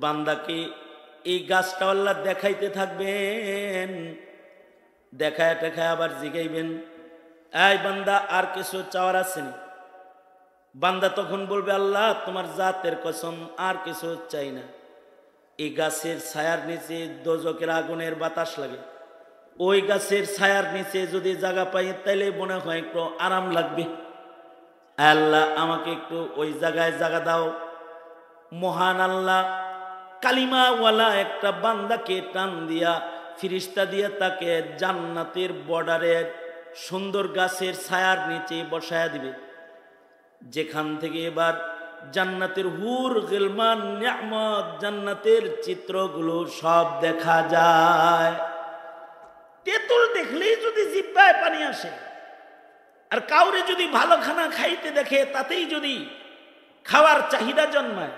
বান্দাকে এই গাছটা আল্লাহ দেখাইতে থাকবেন, দেখায় টেখায় আবার জিগাইবেন, এই বান্দা আর কিছু চাওয়ার আছে নি? বান্দা তখন বলবে, আল্লাহ তোমার জাতের কসম আর কিছু চাই না। এই গাছের ছায়ার নিচে দোজকের আগুনের বাতাস লাগে, ওই গাছের ছায়ার নিচে যদি জায়গা পাই তাইলে মনে হয় একটু আরাম লাগবে। আল্লাহ আমাকে একটু ওই জায়গায় জায়গা দাও। মহান আল্লাহ কালিমাওয়ালা একটা বান্দাকে টান দিয়া ফিরিস্তা দিয়ে তাকে জান্নাতের বর্ডারের সুন্দর গাছের ছায়ার নিচে বসায়া দিবে, যেখান থেকে এবার জান্নাতের হুর গিলমান নিয়ামত জান্নাতের চিত্রগুলো সব দেখা যায়। তেঁতুল দেখলেই যদি জিহ্বায় পানি আসে, আর কাউরে যদি ভালো খানা খাইতে দেখে তাতেই যদি খাওয়ার চাহিদা জন্মায়,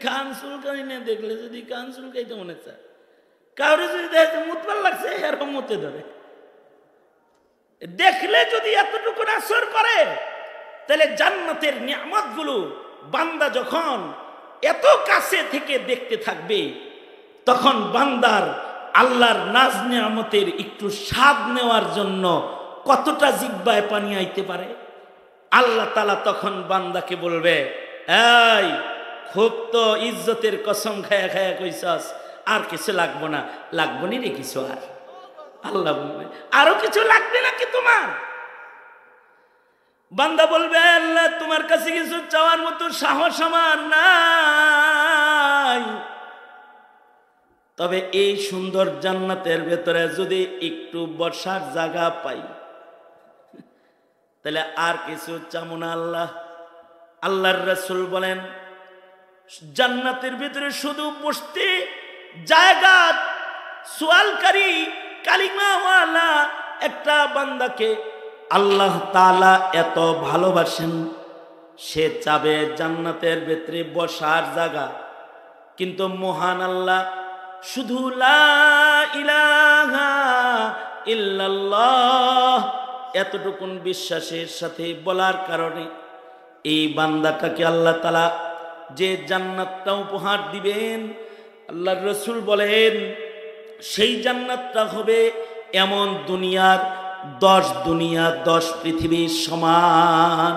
কান চুলকানি না দেখলে যদি কান চুলকাইতে মনে চায়, কাউরে যদি দেখে মুতবার লাগছে এরকম মতে ধরে, দেখলে যদি এতটুকু আসর করে, তাহলে জান্নাতের নিয়ামত গুলো বান্দা যখন এত কাছে থেকে দেখতে থাকবে, তখন বান্দার আল্লাহর নাজ নিয়ামতের একটু স্বাদ নেওয়ার জন্য কতটা জিহ্বায় পানি আইতে পারে। আল্লাহ তাআলা তখন বান্দাকে বলবে, এই খুব তো ইজ্জতের কসম খায়া খায়া কইছস, আর কিছু লাগবো না। লাগবো নি রে কিছু? আর আল্লাহ বলবে, আরো কিছু লাগবে নাকি তোমার? বান্দা বলবে, আল্লাহ তোমার কাছে কিছু চাওয়ার মতো সাহস আমার নাই, তবে এই সুন্দর জান্নাতের ভেতরে যদি একটু বসার জায়গা পাই তাহলে আর কিছু চামু না। আল্লাহর রাসূল বলেন, জান্নাতের ভিতরে শুধু বসতে জায়গা সুয়ালকারী কালিমাওয়ালা একটা বান্দাকে আল্লাহ তাআলা এত ভালোবাসেন, সে চাবে জান্নাতের ভেতরে বসার জায়গা। কিন্তু মহান আল্লাহ শুধু লা ইলাহা ইল্লাল্লাহ এতটুকুন বিশ্বাসের সাথে বলার কারণে এই বান্দাটাকে আল্লাহ তাআলা যে জান্নাতটা উপহার দিবেন, আল্লাহর রাসূল বলেন সেই জান্নাতটা হবে এমন দুনিয়ার 10 দুনিয়া 10 পৃথিবীর সমান।